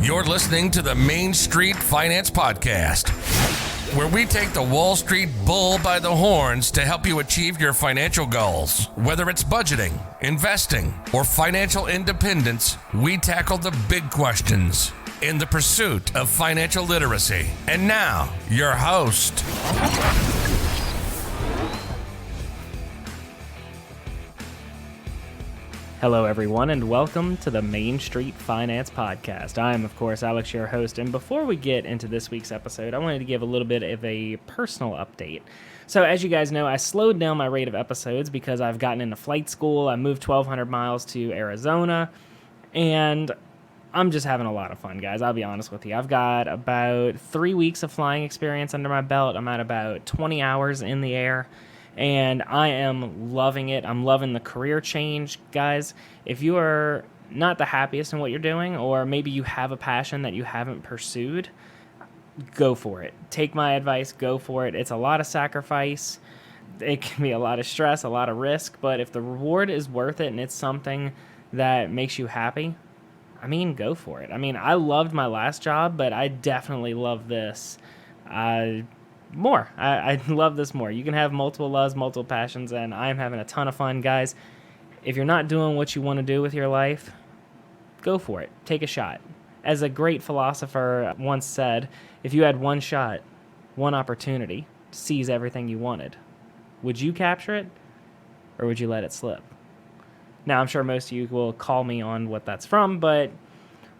You're listening to the Main Street Finance Podcast, where we take the Wall Street bull by the horns to help you achieve your financial goals. Whether it's budgeting, investing, or financial independence, we tackle the big questions in the pursuit of financial literacy. And now, your host. Hello, everyone, and welcome to the Main Street Finance Podcast. I am, of course, Alex, your host, and before we get into this week's episode, I wanted to give a little bit of a personal update. So, as you guys know, I slowed down my rate of episodes because I've gotten into flight school. I moved 1,200 miles to Arizona, and I'm just having a lot of fun, guys. I'll be honest with you. I've got about 3 weeks of flying experience under my belt. I'm at about 20 hours in the air. And I am loving it. I'm loving the career change, guys. If you are not the happiest in what you're doing, or maybe you have a passion that you haven't pursued, go for it. Take my advice, go for it. It's a lot of sacrifice. It can be a lot of stress, a lot of risk, but if the reward is worth it and it's something that makes you happy, go for it. I loved my last job, but I definitely love this more. I love this more. You can have multiple loves, multiple passions, and I'm having a ton of fun, guys. If you're not doing what you want to do with your life, go for it. Take a shot. As a great philosopher once said, if you had one shot, one opportunity to seize everything you wanted, would you capture it, or would you let it slip? Now, I'm sure most of you will call me on what that's from, but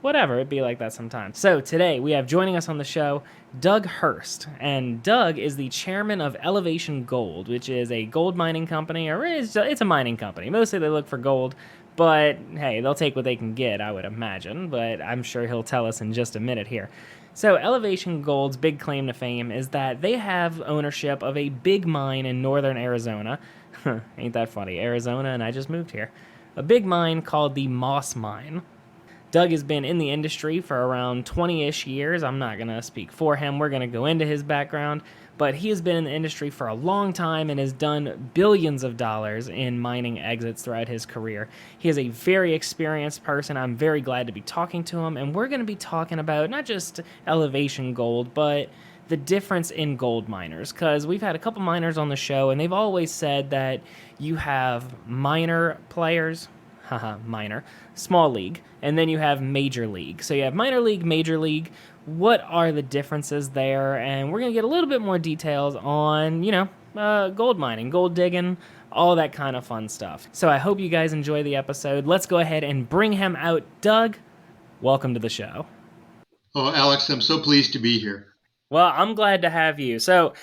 whatever, it'd be like that sometimes. So today we have joining us on the show, Doug Hurst. And Doug is the chairman of Elevation Gold, which is a gold mining company, or it's a mining company. Mostly they look for gold, but hey, they'll take what they can get, I would imagine. But I'm sure he'll tell us in just a minute here. So Elevation Gold's big claim to fame is that they have ownership of a big mine in northern Arizona. Ain't that funny? Arizona, and I just moved here. A big mine called the Moss Mine. Doug has been in the industry for around 20-ish years. I'm not going to speak for him. We're going to go into his background. But he has been in the industry for a long time and has done billions of dollars in mining exits throughout his career. He is a very experienced person. I'm very glad to be talking to him. And we're going to be talking about not just Elevation Gold, but the difference in gold miners. Because we've had a couple miners on the show, and they've always said that you have minor players, minor, small league, and then you have major league. So you have minor league, major league. What are the differences there? And we're going to get a little bit more details on, gold mining, gold digging, all that kind of fun stuff. So I hope you guys enjoy the episode. Let's go ahead and bring him out. Doug, welcome to the show. Oh, Alex, I'm so pleased to be here. Well, I'm glad to have you. So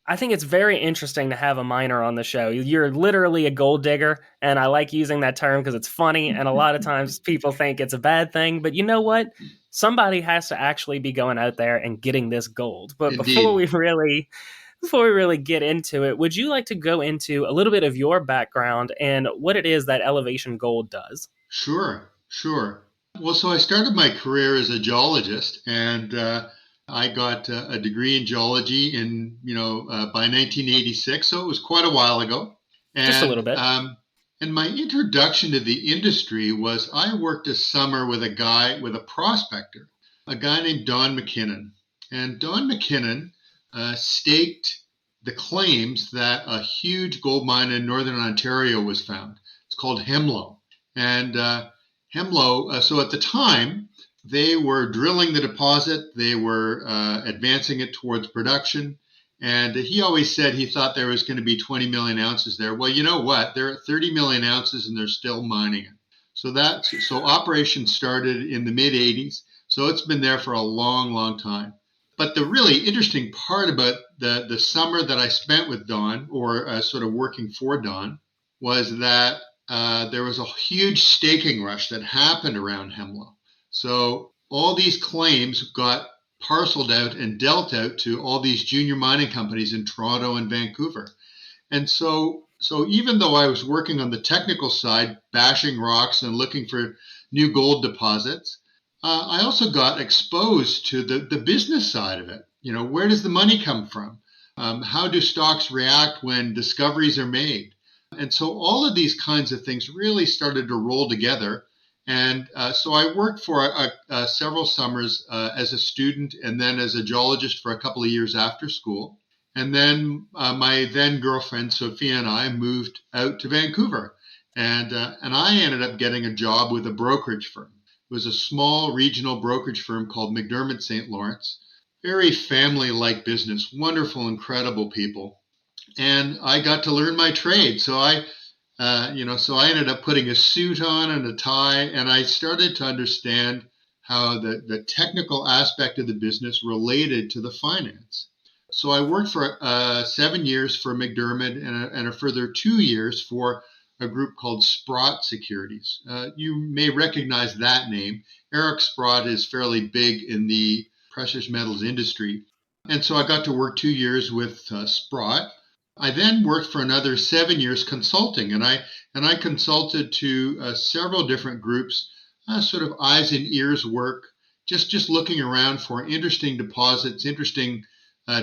I think it's very interesting to have a miner on the show. You're literally a gold digger, and I like using that term because it's funny, and a lot of times people think it's a bad thing, but you know what? Somebody has to actually be going out there and getting this gold. But Indeed. before we really get into it, would you like to go into a little bit of your background and what it is that Elevation Gold does? Sure. Well, so I started my career as a geologist, and I got a degree in geology by 1986, so it was quite a while ago. And, just a little bit. And my introduction to the industry was I worked a summer with a prospector, a guy named Don McKinnon. And Don McKinnon staked the claims that a huge gold mine in northern Ontario was found. It's called Hemlo. And Hemlo, so at the time, they were drilling the deposit. They were advancing it towards production. And he always said he thought there was going to be 20 million ounces there. Well, you know what? There are 30 million ounces and they're still mining it. So operations started in the mid-'80s. So it's been there for a long, long time. But the really interesting part about the summer that I spent with Don, or sort of working for Don, was that there was a huge staking rush that happened around Hemlo. So all these claims got parceled out and dealt out to all these junior mining companies in Toronto and Vancouver. And so even though I was working on the technical side, bashing rocks and looking for new gold deposits, I also got exposed to the business side of it. Where does the money come from? How do stocks react when discoveries are made? And so all of these kinds of things really started to roll together. And so I worked for several summers as a student and then as a geologist for a couple of years after school. And then my then girlfriend, Sophia, and I moved out to Vancouver. And I ended up getting a job with a brokerage firm. It was a small regional brokerage firm called McDermott St. Lawrence. Very family-like business, wonderful, incredible people. And I got to learn my trade. So I ended up putting a suit on and a tie, and I started to understand how the technical aspect of the business related to the finance. So I worked for 7 years for McDermott and a further 2 years for a group called Sprott Securities. You may recognize that name. Eric Sprott is fairly big in the precious metals industry. And so I got to work 2 years with Sprott. I then worked for another 7 years consulting, and I consulted to several different groups, sort of eyes and ears work, just looking around for interesting deposits, interesting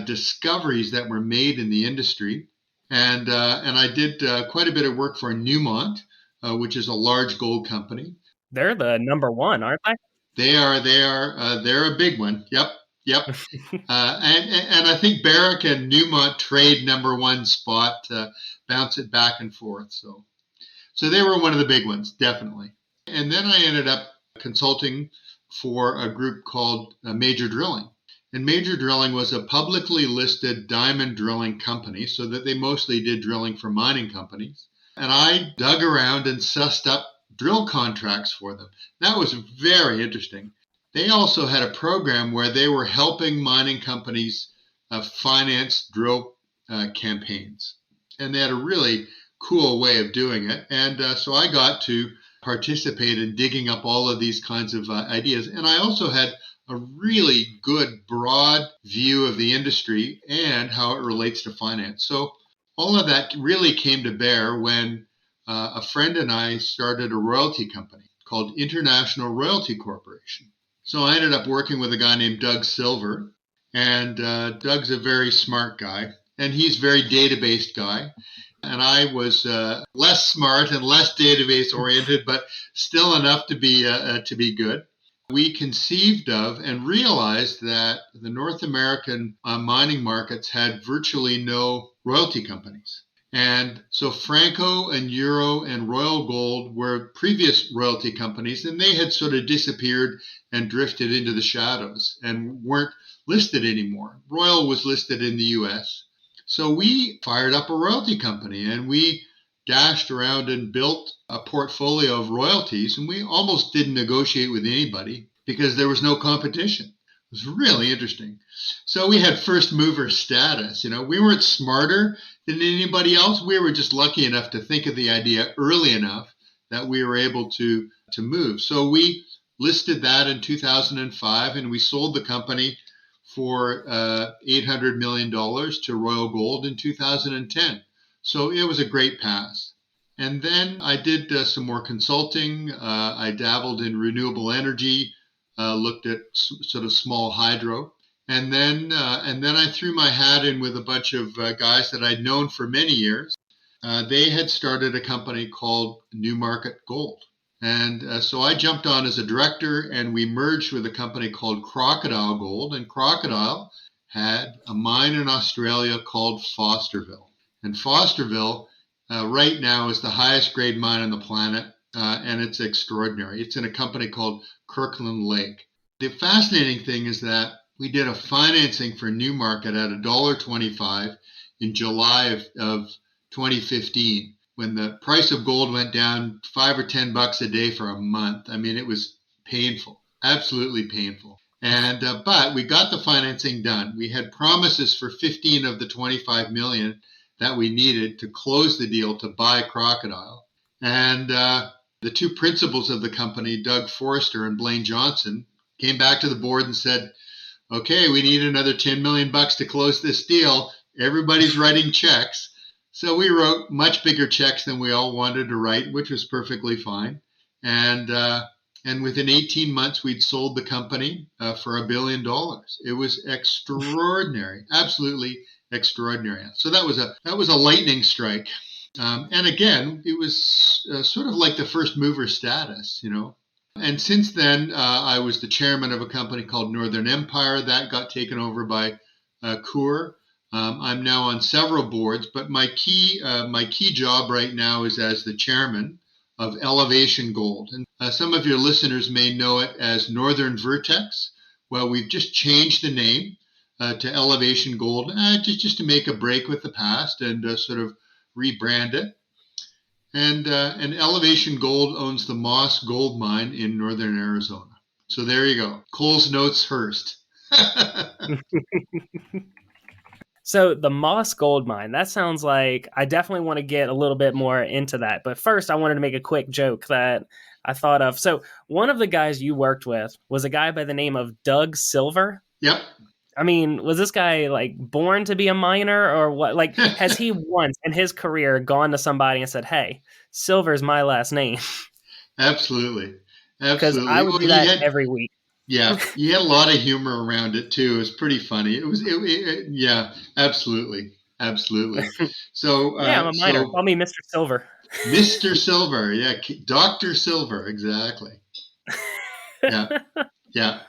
discoveries that were made in the industry. And I did quite a bit of work for Newmont, which is a large gold company. They're the number one, aren't they? They're a big one. Yep. And I think Barrick and Newmont trade number one spot, bounce it back and forth. So they were one of the big ones, definitely. And then I ended up consulting for a group called Major Drilling. And Major Drilling was a publicly listed diamond drilling company, so that they mostly did drilling for mining companies. And I dug around and sussed up drill contracts for them. That was very interesting. They also had a program where they were helping mining companies finance drill campaigns. And they had a really cool way of doing it. And so I got to participate in digging up all of these kinds of ideas. And I also had a really good broad view of the industry and how it relates to finance. So all of that really came to bear when a friend and I started a royalty company called International Royalty Corporation. So I ended up working with a guy named Doug Silver, and Doug's a very smart guy, and he's a very database guy. And I was less smart and less database oriented, but still enough to be good. We conceived of and realized that the North American mining markets had virtually no royalty companies. And so Franco and Euro and Royal Gold were previous royalty companies, and they had sort of disappeared and drifted into the shadows and weren't listed anymore. Royal was listed in the US. So we fired up a royalty company, and we dashed around and built a portfolio of royalties, and we almost didn't negotiate with anybody because there was no competition. It was really interesting. So we had first mover status. We weren't smarter than anybody else. We were just lucky enough to think of the idea early enough that we were able to move. So we listed that in 2005, and we sold the company for $800 million to Royal Gold in 2010. So it was a great pass. And then I did some more consulting. I dabbled in renewable energy, looked at sort of small hydro. And then I threw my hat in with a bunch of guys that I'd known for many years. They had started a company called Newmarket Gold. And so I jumped on as a director, and we merged with a company called Crocodile Gold. And Crocodile had a mine in Australia called Fosterville. And Fosterville right now is the highest grade mine on the planet, and it's extraordinary. It's in a company called Kirkland Lake. The fascinating thing is that we did a financing for Newmarket at $1.25 in July of 2015, when the price of gold went down $5 or $10 a day for a month. I mean, it was painful, absolutely painful. And but we got the financing done. We had promises for 15 of the 25 million that we needed to close the deal to buy Crocodile. And the two principals of the company, Doug Forrester and Blaine Johnson, came back to the board and said, okay, we need another $10 million to close this deal. Everybody's writing checks. So we wrote much bigger checks than we all wanted to write, which was perfectly fine. And within 18 months, we'd sold the company for $1 billion. It was extraordinary, absolutely extraordinary. So that was a lightning strike. And again, it was sort of like the first mover status, And since then, I was the chairman of a company called Northern Empire. That got taken over by Coeur. I'm now on several boards, but my key job right now is as the chairman of Elevation Gold. And some of your listeners may know it as Northern Vertex. Well, we've just changed the name to Elevation Gold, just to make a break with the past and sort of rebrand it. And Elevation Gold owns the Moss Gold Mine in northern Arizona. So there you go. Coles Notes Hurst. So the Moss Gold Mine, that sounds like I definitely want to get a little bit more into that. But first, I wanted to make a quick joke that I thought of. So one of the guys you worked with was a guy by the name of Doug Silver. Yep. I mean, was this guy like born to be a miner or what? Like, has he once in his career gone to somebody and said, "Hey, Silver's my last name"? Absolutely. Because I would do that every week. Yeah, he had a lot of humor around it too. It was pretty funny. Yeah, absolutely. So yeah, I'm a miner. Call me Mr. Silver. Mr. Silver, yeah, Dr. Silver, exactly. Yeah.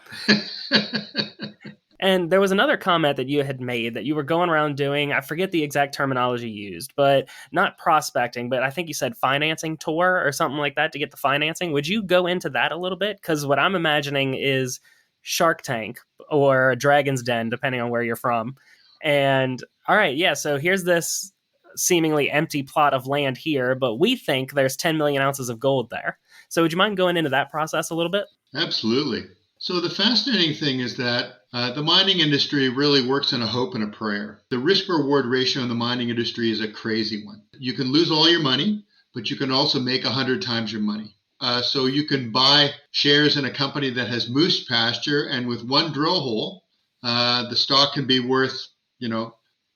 And there was another comment that you had made that you were going around doing, I forget the exact terminology used, but not prospecting, but I think you said financing tour or something like that to get the financing. Would you go into that a little bit? Because what I'm imagining is Shark Tank or Dragon's Den, depending on where you're from. And all right, yeah, so here's this seemingly empty plot of land here, but we think there's 10 million ounces of gold there. So would you mind going into that process a little bit? Absolutely. So the fascinating thing is that the mining industry really works on a hope and a prayer. The risk-reward ratio in the mining industry is a crazy one. You can lose all your money, but you can also make 100 times your money. So you can buy shares in a company that has moose pasture, and with one drill hole, the stock can be worth,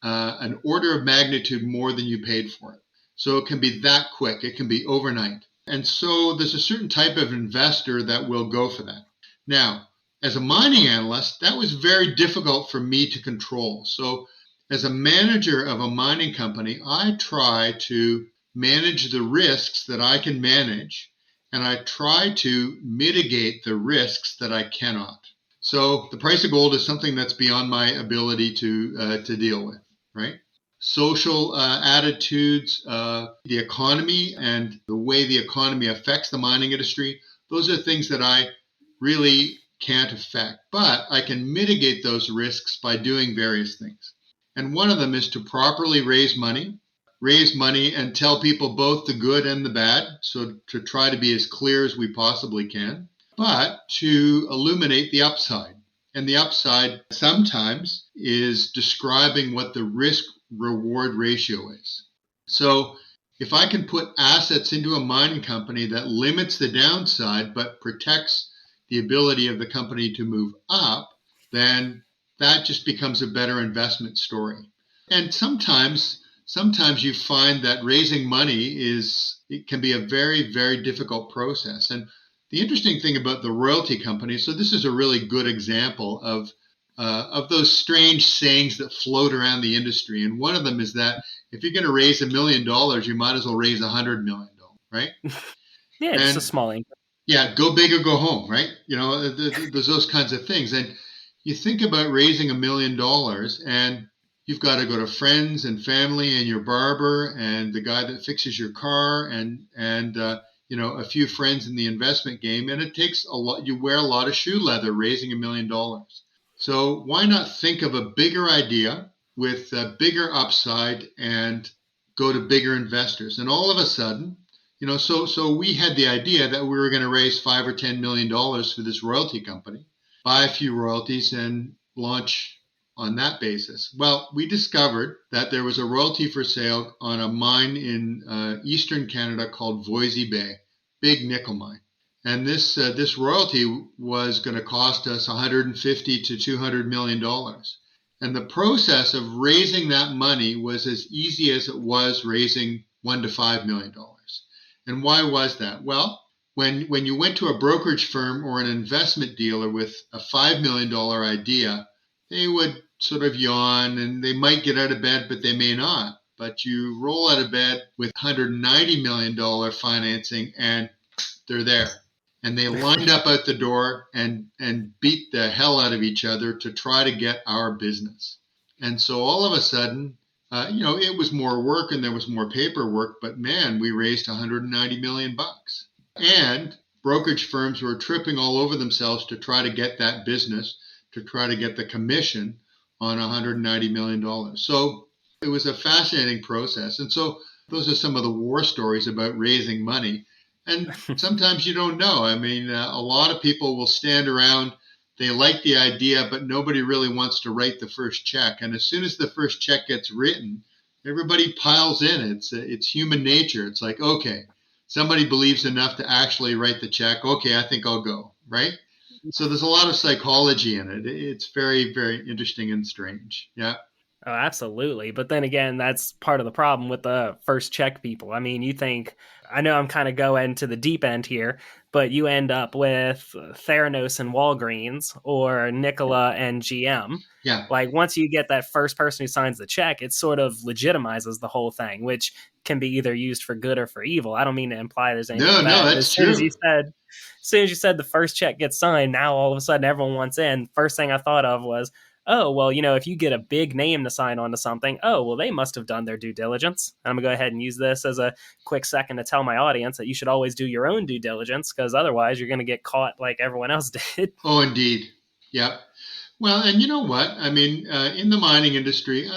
an order of magnitude more than you paid for it. So it can be that quick. It can be overnight. And so there's a certain type of investor that will go for that. Now, as a mining analyst, that was very difficult for me to control. So as a manager of a mining company, I try to manage the risks that I can manage, and I try to mitigate the risks that I cannot. So the price of gold is something that's beyond my ability to deal with, right? Social attitudes, the economy, and the way the economy affects the mining industry, those are things that I really can't affect, but I can mitigate those risks by doing various things. And one of them is to properly raise money and tell people both the good and the bad. So to try to be as clear as we possibly can, but to illuminate the upside. And the upside sometimes is describing what the risk reward ratio is. So if I can put assets into a mining company that limits the downside but protects the ability of the company to move up, then that just becomes a better investment story. And sometimes you find that raising money it can be a very, very difficult process. And the interesting thing about the royalty companies, so this is a really good example of those strange sayings that float around the industry. And one of them is that if you're going to raise $1 million, you might as well raise $100 million, right? Yeah, it's a small income. Yeah, go big or go home, right? There's those kinds of things. And you think about raising $1 million, and you've got to go to friends and family and your barber and the guy that fixes your car and a few friends in the investment game. And it takes a lot. You wear a lot of shoe leather raising $1 million. So why not think of a bigger idea with a bigger upside and go to bigger investors? And all of a sudden, so we had the idea that we were going to raise $5 or $10 million for this royalty company, buy a few royalties and launch on that basis. Well, we discovered that there was a royalty for sale on a mine in eastern Canada called Voisey Bay, big nickel mine. And this royalty was going to cost us $150 to $200 million. And the process of raising that money was as easy as it was raising $1 to $5 million. And why was that? Well, when you went to a brokerage firm or an investment dealer with a $5 million idea, they would sort of yawn and they might get out of bed, but they may not. But you roll out of bed with $190 million financing and they're there. and they lined up out the door and beat the hell out of each other to try to get our business. And so all of a sudden, it was more work and there was more paperwork, but man, we raised $190 million. And brokerage firms were tripping all over themselves to try to get that business, to try to get the commission on $190 million. So it was a fascinating process. And so those are some of the war stories about raising money. And sometimes you don't know. I mean, a lot of people will stand around. They like the idea, but nobody really wants to write the first check. And as soon as the first check gets written, everybody piles in. It's human nature. It's like, okay, somebody believes enough to actually write the check. Okay, I think I'll go, right? So there's a lot of psychology in it. It's very, very interesting and strange. Yeah. Oh, absolutely. But then again, that's part of the problem with the first check people. I mean, you think, I know I'm kind of going to the deep end here, but you end up with Theranos and Walgreens or Nikola and GM. Yeah. Like once you get that first person who signs the check, it sort of legitimizes the whole thing, which can be either used for good or for evil. I don't mean to imply there's anything bad. No, that's true. As soon as you said the first check gets signed, now all of a sudden everyone wants in. First thing I thought of was, oh, well, if you get a big name to sign on to something, oh, well, they must have done their due diligence. I'm going to go ahead and use this as a quick second to tell my audience that you should always do your own due diligence, because otherwise you're going to get caught like everyone else did. Oh, indeed. Yeah. Well, and you know what? I mean, in the mining industry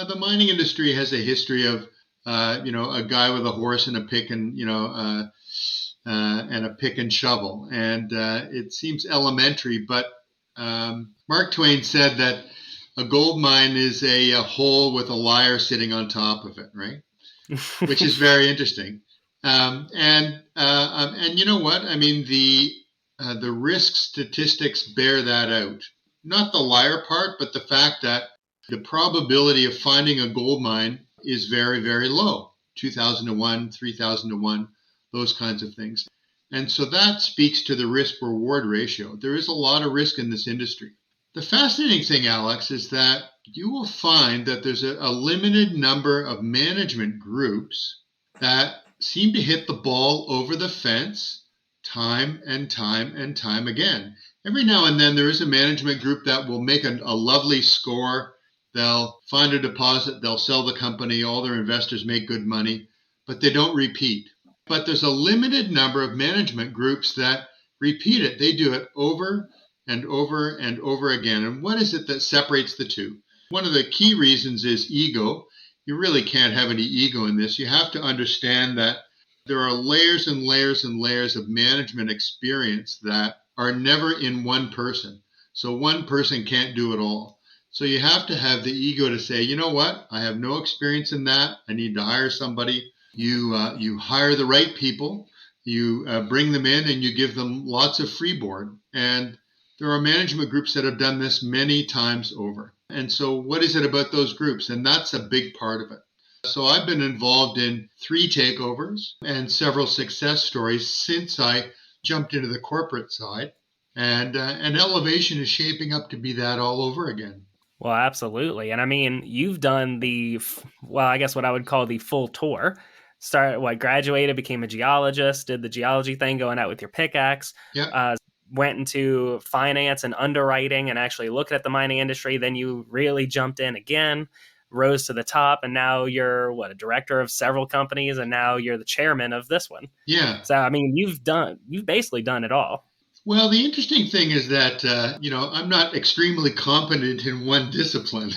has a history of, a guy with a horse and a pick and a pick and shovel. And it seems elementary, but Mark Twain said that a gold mine is a hole with a liar sitting on top of it, right? Which is very interesting. And you know what? I mean, the risk statistics bear that out. Not the liar part, but the fact that the probability of finding a gold mine is very, very low. 2,000 to 1, 3,000 to 1, those kinds of things. And so that speaks to the risk-reward ratio. There is a lot of risk in this industry. The fascinating thing, Alex, is that you will find that there's a limited number of management groups that seem to hit the ball over the fence time and time and time again. Every now and then there is a management group that will make a lovely score. They'll find a deposit, they'll sell the company, all their investors make good money, but they don't repeat. But there's a limited number of management groups that repeat it. They do it over and over and over again. And what is it that separates the two? One of the key reasons is ego. You really can't have any ego in this. You have to understand that there are layers and layers and layers of management experience that are never in one person. So one person can't do it all. So you have to have the ego to say, you know what? I have no experience in that. I need to hire somebody. You hire the right people. You bring them in and you give them lots of freeboard. And there are management groups that have done this many times over. And so what is it about those groups? And that's a big part of it. So I've been involved in 3 takeovers and several success stories since I jumped into the corporate side. And Elevation is shaping up to be that all over again. Well, absolutely. And I mean, you've done I guess what I would call the full tour. Graduated, became a geologist, did the geology thing, going out with your pickaxe. Yeah. Went into finance and underwriting and actually looked at the mining industry. Then you really jumped in again, rose to the top, and now you're a director of several companies, and now you're the chairman of this one. Yeah. So I mean, you've basically done it all. Well, the interesting thing is that I'm not extremely competent in one discipline.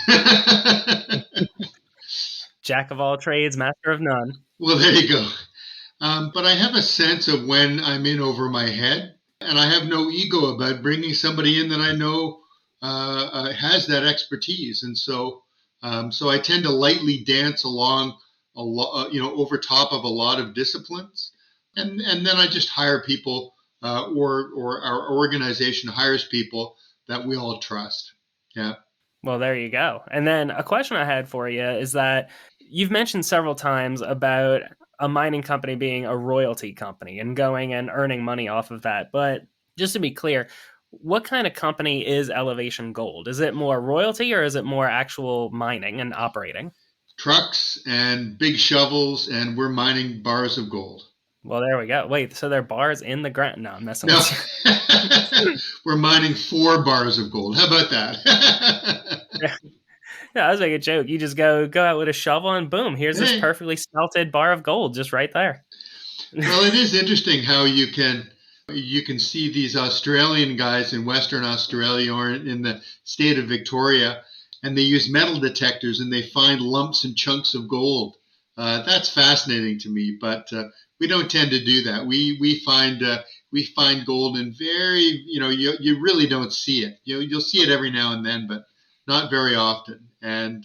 Jack of all trades, master of none. Well, there you go. But I have a sense of when I'm in over my head. And I have no ego about bringing somebody in that I know has that expertise, and so I tend to lightly dance along over top of a lot of disciplines, and then I just hire people, or our organization hires people that we all trust. Yeah. Well, there you go. And then a question I had for you is that you've mentioned several times about a mining company being a royalty company and going and earning money off of that. But just to be clear, what kind of company is Elevation Gold? Is it more royalty or is it more actual mining and operating? Trucks and big shovels, and we're mining bars of gold. Well, there we go. Wait, so there are bars in the ground? No, I'm messing No, with we're mining 4 bars of gold. How about that? you. Yeah, I was making a joke. You just go out with a shovel and boom, here's this Hey, perfectly smelted bar of gold just right there. well, it is interesting how you can see these Australian guys in Western Australia or in the state of Victoria, and they use metal detectors and they find lumps and chunks of gold. That's fascinating to me, but we don't tend to do that. We find gold in very, you really don't see it. You'll see it every now and then, but not very often. And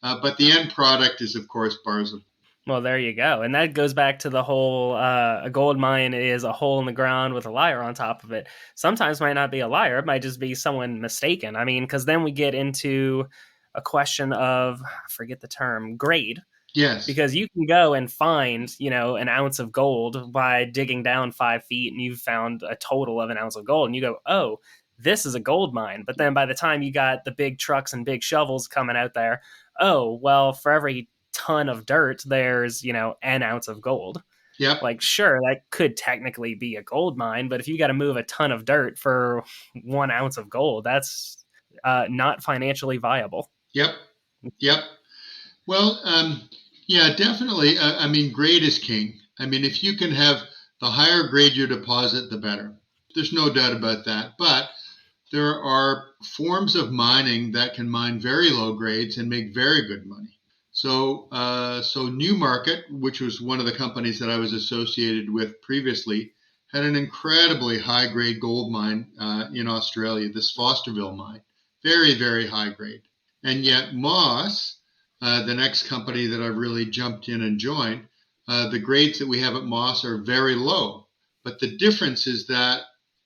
but the end product is, of course, bars of. Well, there you go. And that goes back to the whole a gold mine is a hole in the ground with a liar on top of it. Sometimes might not be a liar. It might just be someone mistaken. I mean, because then we get into a question of, I forget the term, grade. Yes. Because you can go and find, an ounce of gold by digging down 5 feet and you've found a total of an ounce of gold. And you go, oh, this is a gold mine. But then by the time you got the big trucks and big shovels coming out there, oh, well, for every ton of dirt, there's, an ounce of gold. Yep. Like, sure, that could technically be a gold mine, but if you got to move a ton of dirt for 1 ounce of gold, that's not financially viable. Yep. Yep. Well, yeah, definitely. I mean, grade is king. I mean, if you can have the higher grade your deposit, the better. There's no doubt about that. But there are forms of mining that can mine very low grades and make very good money. So Newmarket, which was one of the companies that I was associated with previously, had an incredibly high grade gold mine in Australia, this Fosterville mine. Very, very high grade. And yet Moss, the next company that I've really jumped in and joined, the grades that we have at Moss are very low. But the difference is that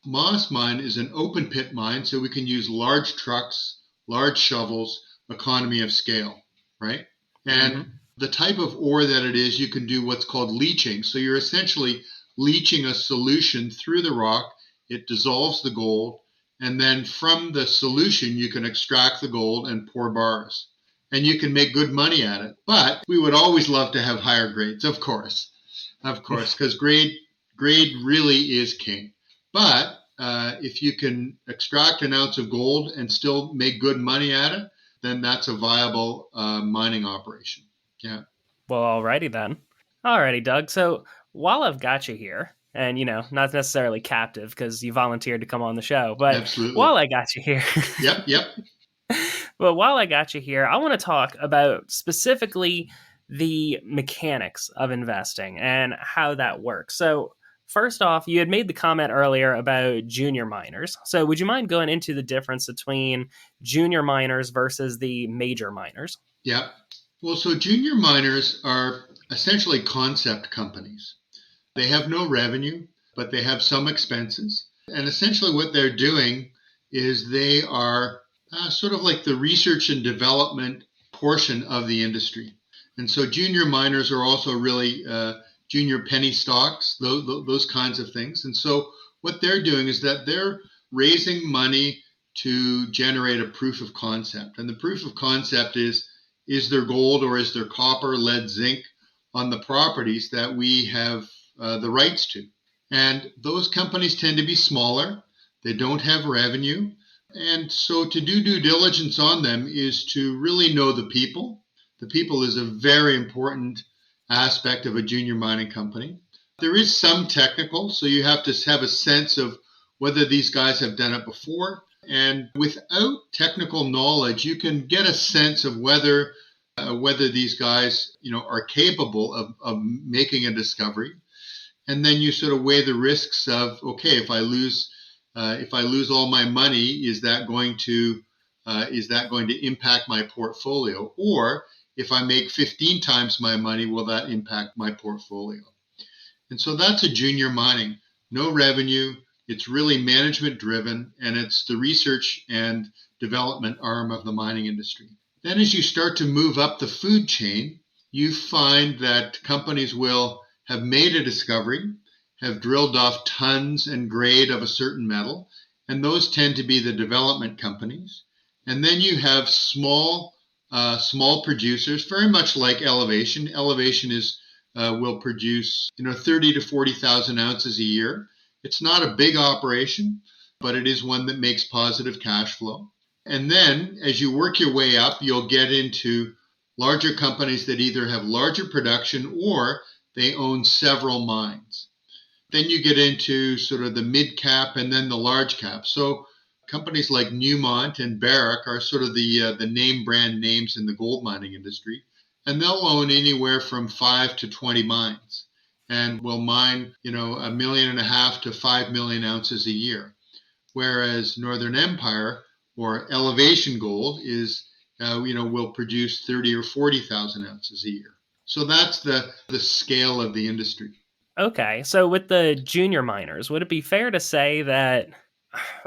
Moss mine is an open pit mine, so we can use large trucks, large shovels, economy of scale, right? And the type of ore that it is, you can do what's called leaching. So you're essentially leaching a solution through the rock. It dissolves the gold. And then from the solution, you can extract the gold and pour bars. And you can make good money at it. But we would always love to have higher grades, of course, because grade really is king. But if you can extract an ounce of gold and still make good money at it, then that's a viable mining operation. Yeah. Well, alrighty then. Alrighty, Doug. So while I've got you here, and not necessarily captive because you volunteered to come on the show, but Absolutely. while I got you here, Yep. But while I got you here, I want to talk about specifically the mechanics of investing and how that works. So first off, you had made the comment earlier about junior miners. So would you mind going into the difference between junior miners versus the major miners? Yeah. Well, so junior miners are essentially concept companies. They have no revenue, but they have some expenses. And essentially what they're doing is they are sort of like the research and development portion of the industry. And so junior miners are also really junior penny stocks, those kinds of things. And so what they're doing is that they're raising money to generate a proof of concept. And the proof of concept is there gold or is there copper, lead, zinc on the properties that we have the rights to? And those companies tend to be smaller. They don't have revenue. And so to do due diligence on them is to really know the people. The people is a very important aspect of a junior mining company. There is some technical, so you have to have a sense of whether these guys have done it before. And without technical knowledge, you can get a sense of whether these guys, are capable of making a discovery. And then you sort of weigh the risks of, okay, if I lose all my money, is that going to impact my portfolio? Or if I make 15 times my money, will that impact my portfolio? And so that's a junior mining. No revenue. It's really management driven, and it's the research and development arm of the mining industry. Then as you start to move up the food chain, you find that companies will have made a discovery, have drilled off tons and grade of a certain metal, and those tend to be the development companies. And then you have small producers, very much like Elevation. Elevation is will produce 30 to 40,000 ounces a year. It's not a big operation, but it is one that makes positive cash flow. And then as you work your way up, you'll get into larger companies that either have larger production or they own several mines. Then you get into sort of the mid cap and then the large cap. So companies like Newmont and Barrick are sort of the name brand names in the gold mining industry. And they'll own anywhere from 5 to 20 mines and will mine, 1.5 million to 5 million ounces a year. Whereas Northern Empire or Elevation Gold is, will produce 30 or 40,000 ounces a year. So that's the scale of the industry. Okay, so with the junior miners, would it be fair to say that,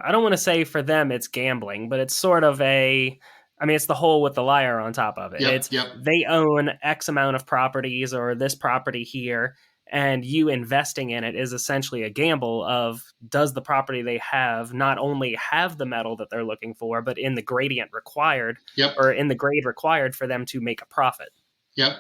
I don't want to say for them it's gambling, but it's sort of it's the hole with the liar on top of it. Yep. They own X amount of properties or this property here, and you investing in it is essentially a gamble of, does the property they have not only have the metal that they're looking for, but in the gradient required, or in the grade required for them to make a profit? Yep.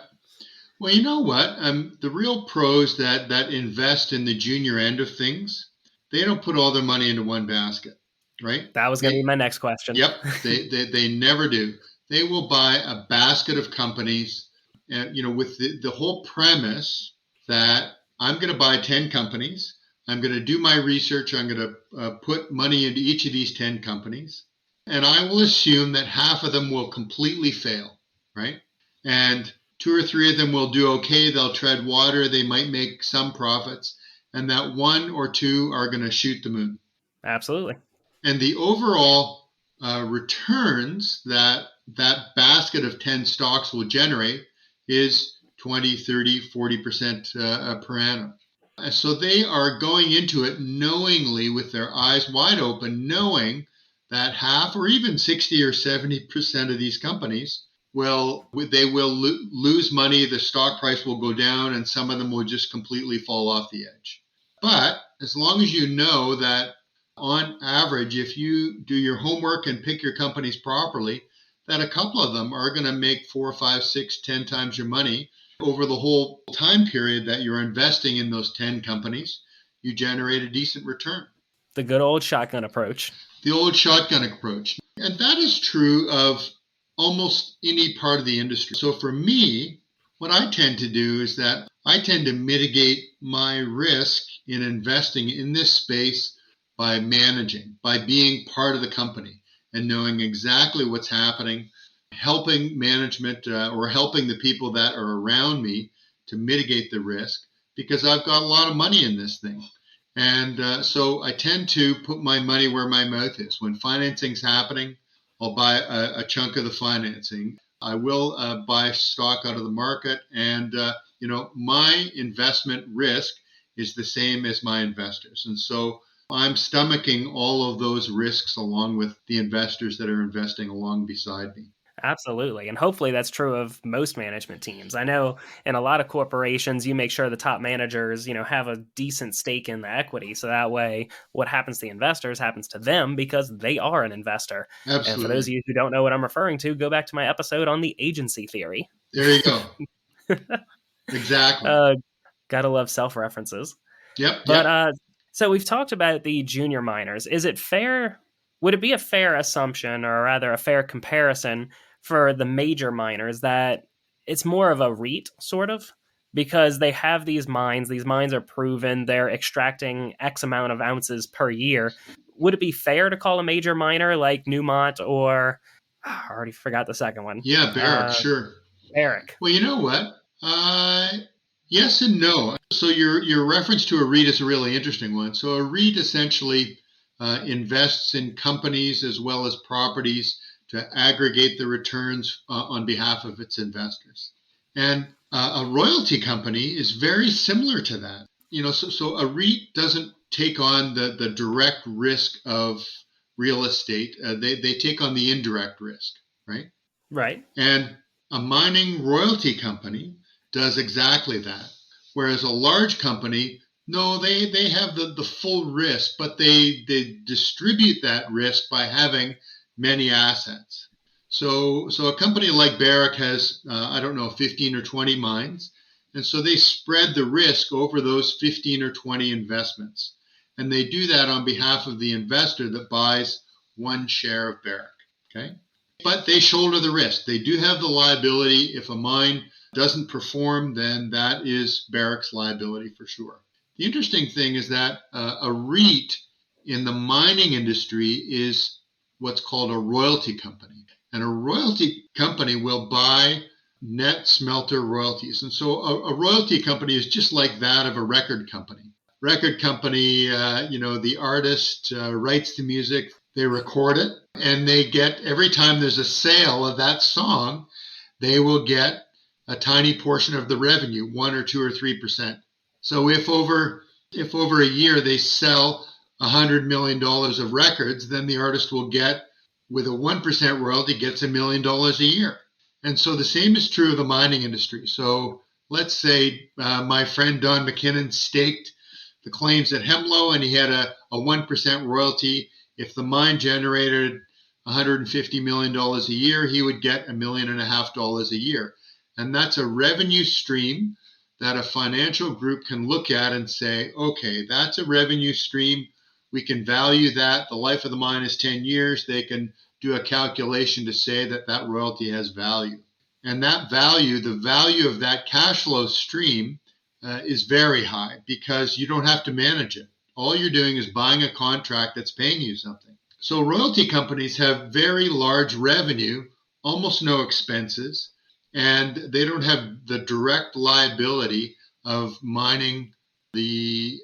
Well, you know what? The real pros that invest in the junior end of things, they don't put all their money into one basket, right? That was going to be my next question. Yep. They never do. They will buy a basket of companies, with the whole premise that I'm going to buy 10 companies. I'm going to do my research. I'm going to put money into each of these 10 companies. And I will assume that half of them will completely fail, right? And 2 or 3 of them will do okay. They'll tread water. They might make some profits. And that 1 or 2 are going to shoot the moon. Absolutely. And the overall returns that basket of 10 stocks will generate is 20, 30, 40% per annum. So they are going into it knowingly with their eyes wide open, knowing that half or even 60 or 70% of these companies will lose money, the stock price will go down, and some of them will just completely fall off the edge. But as long as you know that on average, if you do your homework and pick your companies properly, that a couple of them are going to make 4, 5, 6, 10 times your money over the whole time period that you're investing in those 10 companies, you generate a decent return. The good old shotgun approach. The old shotgun approach. And that is true of almost any part of the industry. So for me, what I tend to do is that I tend to mitigate my risk in investing in this space by managing, by being part of the company and knowing exactly what's happening, helping management or helping the people that are around me to mitigate the risk, because I've got a lot of money in this thing. And so I tend to put my money where my mouth is. When financing's happening, I'll buy a chunk of the financing. I will buy stock out of the market. And, my investment risk is the same as my investors. And so I'm stomaching all of those risks along with the investors that are investing along beside me. Absolutely. And hopefully that's true of most management teams. I know in a lot of corporations, you make sure the top managers, have a decent stake in the equity. So that way, what happens to the investors happens to them because they are an investor. Absolutely. And for those of you who don't know what I'm referring to, go back to my episode on the agency theory. There you go. Exactly. Gotta love self-references. Yep. But so we've talked about the junior miners. Is it fair? Would it be a fair assumption, or rather a fair comparison for the major miners, that it's more of a REIT sort of, because they have these mines are proven, they're extracting X amount of ounces per year. Would it be fair to call a major miner like Newmont or, I already forgot the second one. Yeah, Barrick, sure. Barrick. Well, you know what? Yes and no. So your reference to a REIT is a really interesting one. So a REIT essentially invests in companies as well as properties to aggregate the returns on behalf of its investors. And a royalty company is very similar to that. So a REIT doesn't take on the direct risk of real estate. They take on the indirect risk, right? Right. And a mining royalty company does exactly that. Whereas a large company, no, they have the full risk, but they distribute that risk by having many assets. So a company like Barrick has, 15 or 20 mines, And so they spread the risk over those 15 or 20 investments. And they do that on behalf of the investor that buys one share of Barrick. Okay? But they shoulder the risk. They do have the liability. If a mine doesn't perform, then that is Barrick's liability for sure. The interesting thing is that a REIT in the mining industry is what's called a royalty company. And a royalty company will buy net smelter royalties. And so a royalty company is just like that of a record company. Record company, the artist writes the music, they record it, and they get, every time there's a sale of that song, they will get a tiny portion of the revenue, 1 or 2 or 3%. So if over a year they sell $100 million of records, then the artist will get, with a 1% royalty, gets $1 million a year. And so the same is true of the mining industry. So let's say my friend Don McKinnon staked the claims at Hemlo, and he had a 1% royalty. If the mine generated $150 million a year, he would get $1.5 million a year. And that's a revenue stream that a financial group can look at and say, okay, that's a revenue stream. We can value that. The life of the mine is 10 years. They can do a calculation to say that that royalty has value. And that value, the value of that cash flow stream is very high because you don't have to manage it. All you're doing is buying a contract that's paying you something. So royalty companies have very large revenue, almost no expenses, and they don't have the direct liability of mining the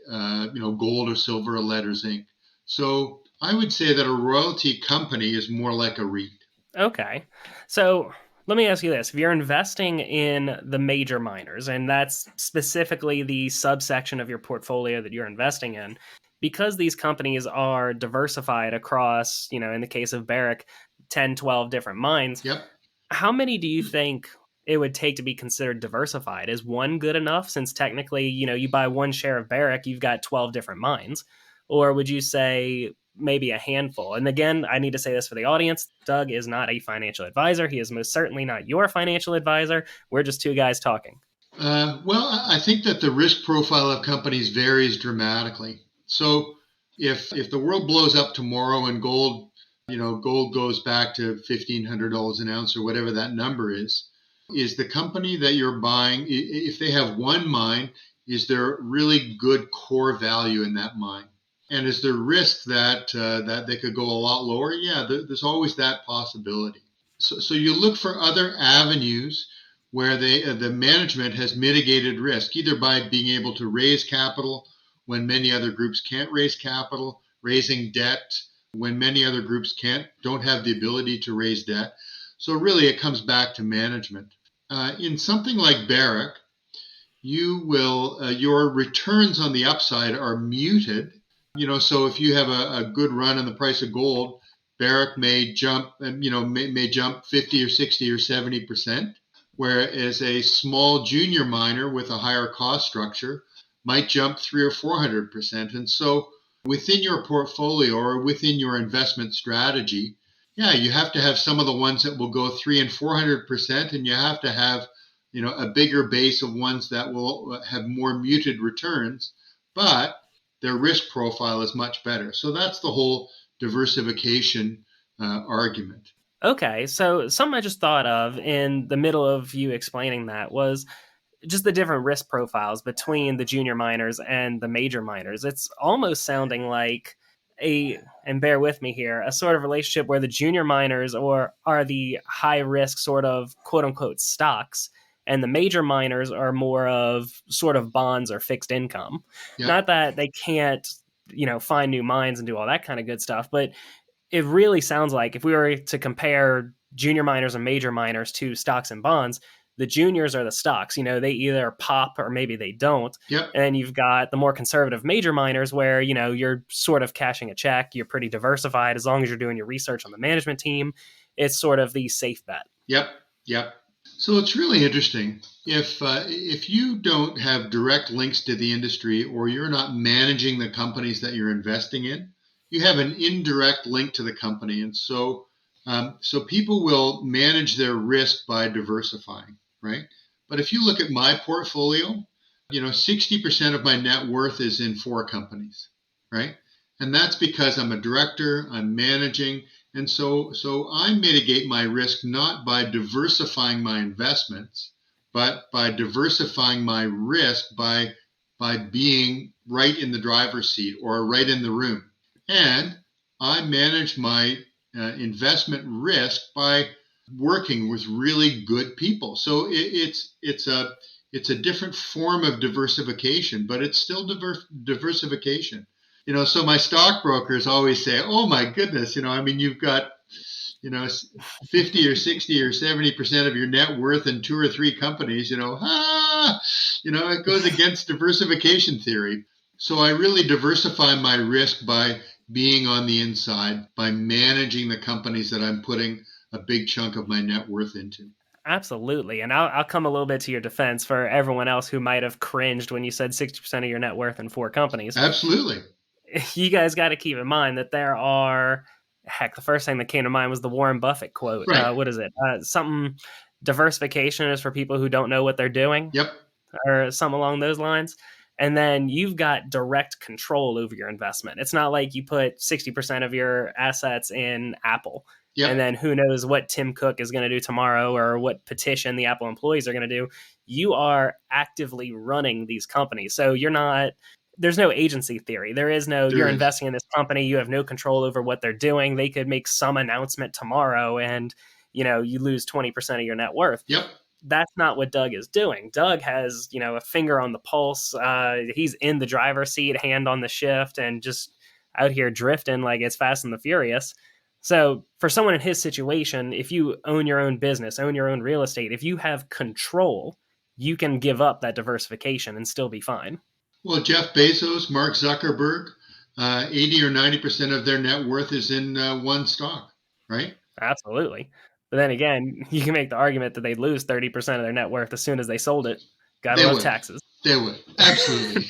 gold or silver or lead or zinc. So I would say that a royalty company is more like a REIT. Okay. So let me ask you this. If you're investing in the major miners, and that's specifically the subsection of your portfolio that you're investing in, because these companies are diversified across, in the case of Barrick, 10, 12 different mines, Yep. How many do you think it would take to be considered diversified? Is one good enough, since technically, you buy one share of Barrick, you've got 12 different mines? Or would you say maybe a handful? And again, I need to say this for the audience. Doug is not a financial advisor. He is most certainly not your financial advisor. We're just two guys talking. Well, I think that the risk profile of companies varies dramatically. So if the world blows up tomorrow and gold goes back to $1,500 an ounce or whatever that number is the company that you're buying, if they have one mine, is there really good core value in that mine? And is there risk that they could go a lot lower? Yeah, there's always that possibility. So you look for other avenues where the management has mitigated risk, either by being able to raise capital when many other groups can't raise capital, raising debt when many other groups don't have the ability to raise debt. So really it comes back to management. In something like Barrick, you will your returns on the upside are muted. So if you have a good run in the price of gold, Barrick may jump, may jump 50 or 60 or 70%, whereas a small junior miner with a higher cost structure might jump 300 or 400%. And so within your portfolio or within your investment strategy, you have to have some of the ones that will go 300 and 400%, and you have to have, a bigger base of ones that will have more muted returns, but their risk profile is much better. So that's the whole diversification argument. Okay, so something I just thought of in the middle of you explaining that was just the different risk profiles between the junior miners and the major miners. It's almost sounding like and bear with me here, a sort of relationship where the junior miners are the high risk sort of quote unquote stocks, and the major miners are more of sort of bonds or fixed income. Yep. Not that they can't, find new mines and do all that kind of good stuff, but it really sounds like if we were to compare junior miners and major miners to stocks and bonds, the juniors are the stocks. They either pop or maybe they don't. Yep. And you've got the more conservative major miners where, you're sort of cashing a check. You're pretty diversified. As long as you're doing your research on the management team, it's sort of the safe bet. Yep. So it's really interesting. If you don't have direct links to the industry or you're not managing the companies that you're investing in, you have an indirect link to the company. And so people will manage their risk by diversifying, right? But if you look at my portfolio, 60% of my net worth is in 4 companies, right? And that's because I'm a director, I'm managing, and so I mitigate my risk not by diversifying my investments, but by diversifying my risk by being right in the driver's seat or right in the room. And I manage my investment risk by working with really good people. So it's a different form of diversification, but it's still diversification. So my stockbrokers always say, "Oh my goodness, you've got 50 or 60 or 70% of your net worth in 2 or 3 companies, it goes against diversification theory." So I really diversify my risk by being on the inside, by managing the companies that I'm putting a big chunk of my net worth into. Absolutely. And I'll come a little bit to your defense for everyone else who might have cringed when you said 60% of your net worth in 4 companies. Absolutely. You guys got to keep in mind that there are, the first thing that came to mind was the Warren Buffett quote. Right. What is it? Something, diversification is for people who don't know what they're doing. Yep. Or something along those lines. And then you've got direct control over your investment. It's not like you put 60% of your assets in Apple. Yep. And then who knows what Tim Cook is going to do tomorrow or what petition the Apple employees are going to do. You are actively running these companies. So there's no agency theory. You're investing in this company. You have no control over what they're doing. They could make some announcement tomorrow and, you lose 20% of your net worth. Yep. That's not what Doug is doing. Doug has, a finger on the pulse. He's in the driver's seat, hand on the shift, and just out here drifting like it's Fast and the Furious. So for someone in his situation, if you own your own business, own your own real estate, if you have control, you can give up that diversification and still be fine. Well, Jeff Bezos, Mark Zuckerberg, 80 or 90% of their net worth is in one stock, right? Absolutely. But then again, you can make the argument that they lose 30% of their net worth as soon as they sold it. Gotta love taxes. They would. Absolutely.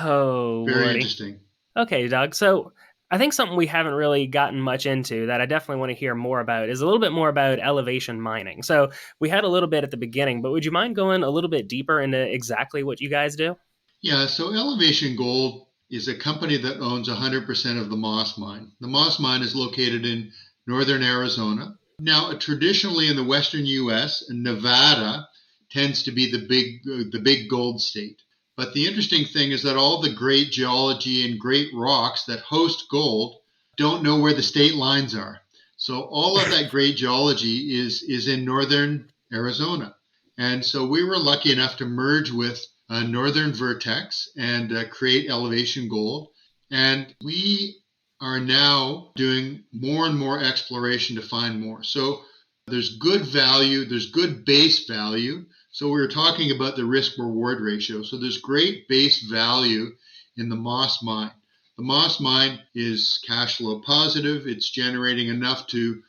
Oh, very Lordy. Interesting. Okay, Doug. So I think something we haven't really gotten much into that I definitely want to hear more about is a little bit more about elevation mining. So we had a little bit at the beginning, but would you mind going a little bit deeper into exactly what you guys do? Yeah, so Elevation Gold is a company that owns 100% of the Moss Mine. The Moss Mine is located in northern Arizona. Now, traditionally in the western U.S., Nevada tends to be the big gold state. But the interesting thing is that all the great geology and great rocks that host gold don't know where the state lines are. So all of that great geology is in northern Arizona. And so we were lucky enough to merge with Northern Vertex and create Elevation Gold. And we are now doing more and more exploration to find more. So there's good value, there's good base value. So we were talking about the risk-reward ratio. So there's great base value in the Moss Mine. The Moss Mine is cash flow positive. It's generating enough to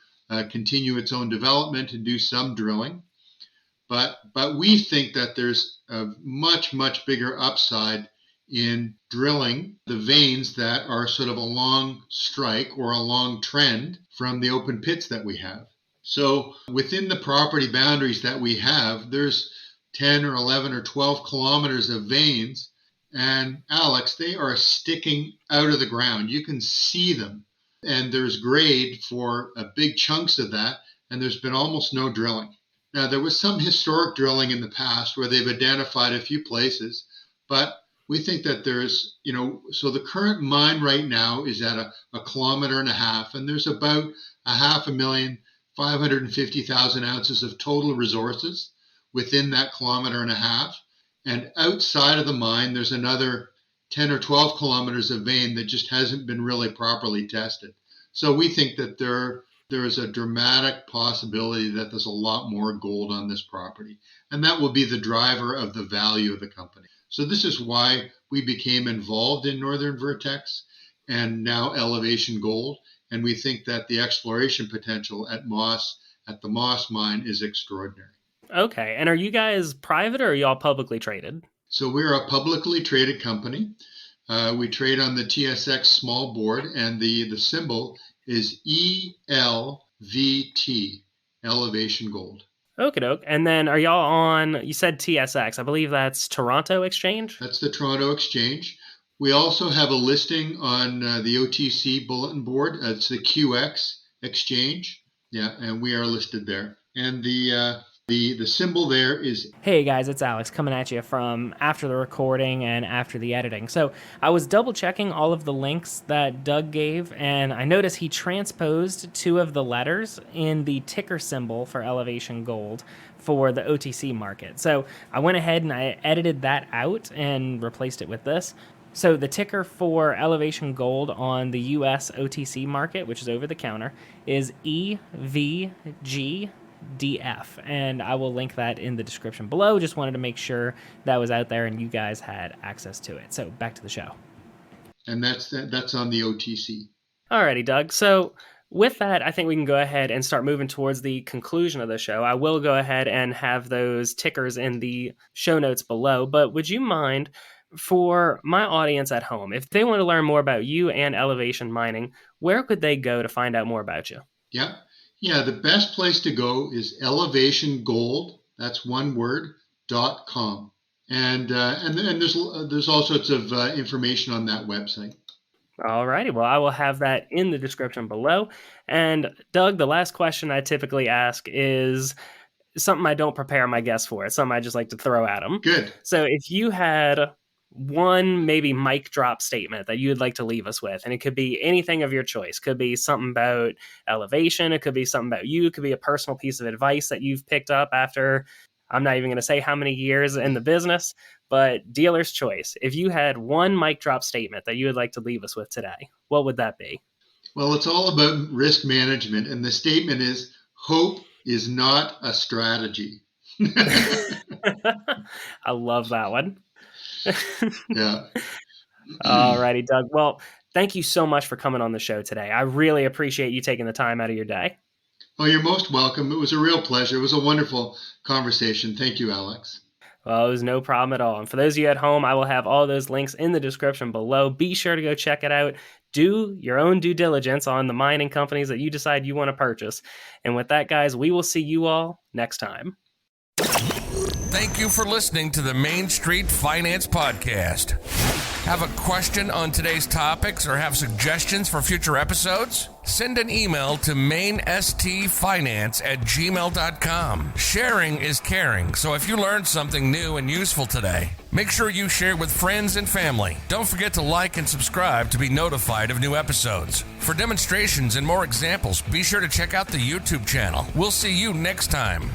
continue its own development and do some drilling. But we think that there's a much, much bigger upside in drilling the veins that are sort of a long strike or a long trend from the open pits that we have. So within the property boundaries that we have, there's 10 or 11 or 12 kilometers of veins. And Alex, they are sticking out of the ground. You can see them. And there's grade for big chunks of that. And there's been almost no drilling. Now, there was some historic drilling in the past where they've identified a few places, but we think that there's, so the current mine right now is at a kilometer and a half, and there's about 550,000 ounces of total resources within that kilometer and a half. And outside of the mine, there's another 10 or 12 kilometers of vein that just hasn't been really properly tested. So we think that there is a dramatic possibility that there's a lot more gold on this property. And that will be the driver of the value of the company. So this is why we became involved in Northern Vertex and now Elevation Gold. And we think that the exploration potential at the Moss Mine is extraordinary. Okay. And are you guys private or are you all publicly traded? So we're a publicly traded company. We trade on the TSX small board, and the symbol is ELVT, Elevation Gold. Okie doke. And then are y'all on, you said TSX, I believe that's Toronto Exchange? That's the Toronto Exchange. We also have a listing on the OTC bulletin board. It's the QX Exchange. Yeah, and we are listed there. And the symbol there is... Hey guys, it's Alex coming at you from after the recording and after the editing. So I was double checking all of the links that Doug gave, and I noticed he transposed 2 of the letters in the ticker symbol for Elevation Gold for the OTC market. So I went ahead and I edited that out and replaced it with this. So the ticker for Elevation Gold on the US OTC market, which is over the counter, is EVGDF, and I will link that in the description below. Just wanted to make sure that was out there and you guys had access to it. So back to the show. And that's on the OTC. Alrighty, Doug. So with that, I think we can go ahead and start moving towards the conclusion of the show. I will go ahead and have those tickers in the show notes below, but would you mind, for my audience at home, if they want to learn more about you and Elevation Mining, where could they go to find out more about you? Yeah, the best place to go is elevationgold, that's one word, .com. And there's all sorts of information on that website. Alrighty, well, I will have that in the description below. And Doug, the last question I typically ask is something I don't prepare my guests for. It's something I just like to throw at them. Good. So if you had one maybe mic drop statement that you would like to leave us with, and it could be anything of your choice. Could be something about Elevation. It could be something about you. It could be a personal piece of advice that you've picked up after, I'm not even going to say how many years in the business, but dealer's choice. If you had one mic drop statement that you would like to leave us with today, what would that be? Well, it's all about risk management. And the statement is, hope is not a strategy. I love that one. Yeah. Alrighty, Doug. Well, thank you so much for coming on the show today. I really appreciate you taking the time out of your day. Oh, you're most welcome. It was a real pleasure. It was a wonderful conversation. Thank you, Alex. Well, it was no problem at all. And for those of you at home, I will have all those links in the description below. Be sure to go check it out. Do your own due diligence on the mining companies that you decide you want to purchase. And with that, guys, we will see you all next time. Thank you for listening to the Main Street Finance Podcast. Have a question on today's topics or have suggestions for future episodes? Send an email to mainstfinance@gmail.com. Sharing is caring, so if you learned something new and useful today, make sure you share with friends and family. Don't forget to like and subscribe to be notified of new episodes. For demonstrations and more examples, be sure to check out the YouTube channel. We'll see you next time.